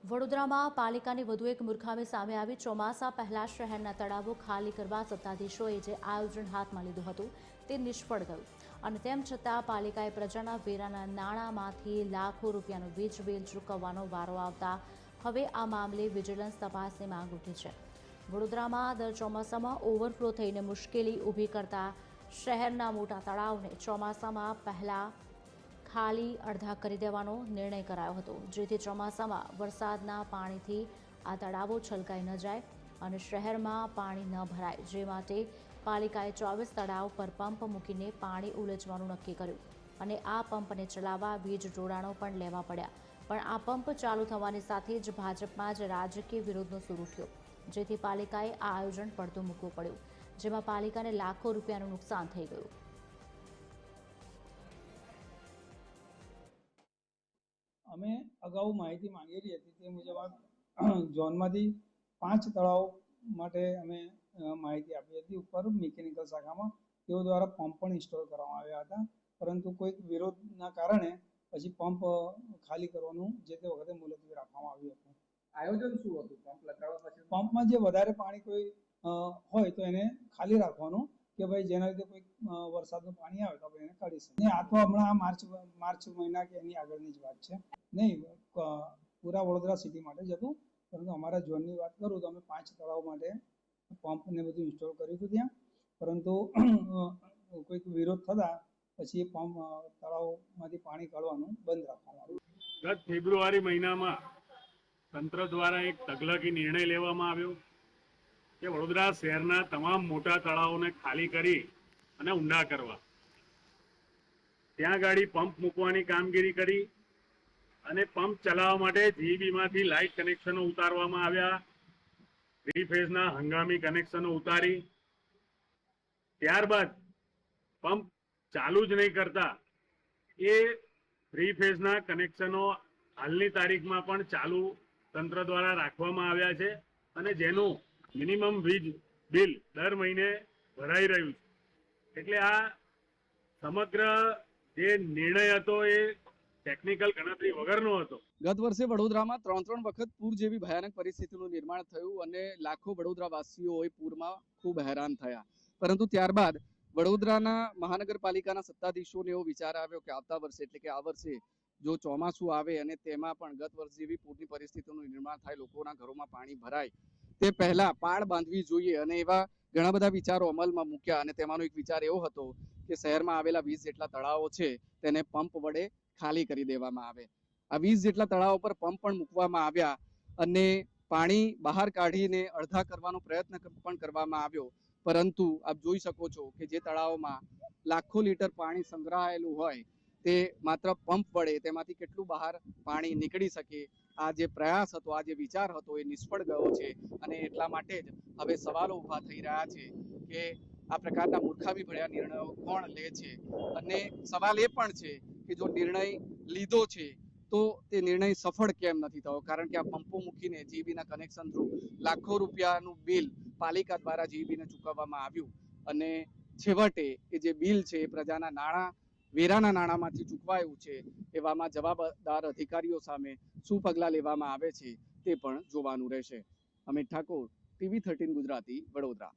વડોદરામાં પાલિકાની વધુ એક મૂર્ખામી સામે આવી। ચોમાસા પહેલા શહેરના તળાવો ખાલી કરવા સત્તાધીશોએ જે આયોજન હાથમાં લીધું હતું તે નિષ્ફળ ગયું અને તેમ છતાં પાલિકાએ પ્રજાના વેરાના નાણાંમાંથી લાખો રૂપિયાનું વીજ બિલ ચૂકવવાનો વારો આવતા હવે આ મામલે વિજિલન્સ તપાસની માંગ ઉઠી છે। વડોદરામાં દર ચોમાસામાં ઓવરફ્લો થઈને મુશ્કેલી ઊભી કરતા શહેરના મોટા તળાવને ચોમાસામાં પહેલા ખાલી અડધા કરી દેવાનો નિર્ણય કરાયો હતો, જેથી ચોમાસામાં વરસાદના પાણીથી આ તળાવો છલકાઈ ન જાય અને શહેરમાં પાણી ન ભરાય, જે માટે પાલિકાએ 24 તળાવ પર પંપ મૂકીને પાણી ઉલેચવાનું નક્કી કર્યું અને આ પંપને ચલાવવા વીજ જોડાણો પણ લેવા પડ્યા। પણ આ પંપ ચાલુ થવાની સાથે જ ભાજપમાં જ રાજકીય વિરોધનો સૂર ઉઠ્યો, જેથી પાલિકાએ આ આયોજન પડતું મૂકવું પડ્યું, જેમાં પાલિકાને લાખો રૂપિયાનું નુકસાન થઈ ગયું। અમે અગાઉ માહિતી માંગેલી હતી તે મુજબ ઝોનમાંથી 5 તળાવ માટે અમે માહિતી આપી હતી। ઉપર મિકેનિકલ શાખામાં તેઓ દ્વારા પંપ પણ ઇન્સ્ટોલ કરવામાં આવ્યા હતા, પરંતુ કોઈક વિરોધના કારણે પછી પંપ ખાલી કરવાનું જે તે વખતે મુલતવી રાખવામાં આવ્યું હતું। આયોજન શું હતું? પંપ લગાડવા પછી પંપમાં જે વધારે પાણી કોઈ હોય તો એને ખાલી રાખવાનું કે ભાઈ જેના લીધે કોઈ વરસાદનું પાણી આવે તો આપણે એને કાઢી શકીએ। આ તો હમણાં માર્ચ મહિના કે એની આગળની જ વાત છે, નહીં પૂરા વડોદરા સિટી માટે જ હતું। પરંતુ અમારા ઝોનની વાત કરું તો અમે 5 તળાવ માટે પંપને બધું ઇન્સ્ટોલ કર્યું હતું ત્યાં, પરંતુ કોઈક વિરોધ થતા પછી એ પંપ તળાવમાંથી પાણી કાઢવાનું બંધ રાખવામાં આવ્યું। ગત ફેબ્રુઆરી મહિનામાં તંત્ર દ્વારા એક તગલકી નિર્ણય લેવામાં આવ્યો કે વડોદરા શહેરના તમામ મોટા તળાવોને ખાલી કરી અને ઊંડા કરવા, ત્યાં ગાડી પંપ મૂકવાની કામગીરી કરી અને પંપ ચલાવવા માટે જીઈબીમાંથી લાઇટ કનેક્શનો ઉતારવામાં આવ્યા। 3 ફેઝના હંગામી કનેક્શનો ઉતારી ત્યારબાદ પંપ ચાલુ જ નહીં કરતા એ 3 ફેઝના કનેક્શનો હાલની તારીખમાં પણ ચાલુ તંત્ર દ્વારા રાખવામાં આવ્યા છે અને જેનું મિનિમમ વીજ બિલ દર મહિને ભરાઈ રહ્યું છે। એટલે આ સમગ્ર જે નિર્ણય હતો એ ટેકનિકલ ગણતરી વગરનો હતો। ગત વર્ષે વડોદરામાં 3 વખત પૂર જેવી ભયાનક પરિસ્થિતિનું નિર્માણ થયું અને લાખો વડોદરાવાસીઓ પૂરમાં ખૂબ હેરાન થયા, પરંતુ ત્યારબાદ વડોદરાના મહાનગરપાલિકાના સત્તાધીશોને એવો વિચાર આવ્યો કે આવતા વર્ષે એટલે કે આ વર્ષે જો ચોમાસું આવે અને તેમાં પણ ગત વર્ષ જેવી પૂરની પરિસ્થિતિનું નિર્માણ થાય, લોકોના ઘરોમાં પાણી ભરાય તે પહેલા પાળ બાંધવી જોઈએ અને એવા ઘણા બધા વિચારો અમલમાં મૂક્યા। અને તેમાંનો એક વિચાર એવો હતો કે શહેરમાં આવેલા 20 જેટલા તળાવો છે તેને પંપ વડે ખાલી કરી દેવામાં આવે। આ 20 જેટલા તળાવો પર પંપ પણ મૂકવામાં આવ્યા અને પાણી બહાર કાઢીને અડધા કરવાનો પ્રયત્ન પણ કરવામાં આવ્યો, પરંતુ આપ જોઈ શકો છો કે જે તળાવોમાં લાખો લીટર પાણી સંગ્રહાયેલું હોય તે માત્ર પંપ વડે તેમાંથી કેટલું બહાર પાણી નીકળી શકે, આ જે પ્રયાસ હતો, આ જે વિચાર હતો એ નિષ્ફળ ગયો છે। અને એટલા માટે જ હવે સવાલો ઊભા થઈ રહ્યા છે કે આ પ્રકારના મૂર્ખામી ભર્યા નિર્ણયો કોણ લે છે। અને સવાલ એ પણ છે કે જો નિર્ણય લીધો છે તો તે નિર્ણય સફળ કેમ નથી થયો? કારણ કે આ પંપો મૂકીને જીઈબીના કનેક્શન થ્રુ લાખો રૂપિયાનું બિલ પાલિકા દ્વારા જીઈબીને ચૂકવવામાં આવ્યું અને છેવટે એ જે બિલ છે એ પ્રજાના વેરાના નાણાંમાંથી ચૂકવાયું છે। એવામાં જવાબદાર અધિકારીઓ સામે શું પગલાં લેવામાં આવે છે તે પણ જોવાનું રહેશે। અમિત ઠાકોર, TV 13 ગુજરાતી, વડોદરા।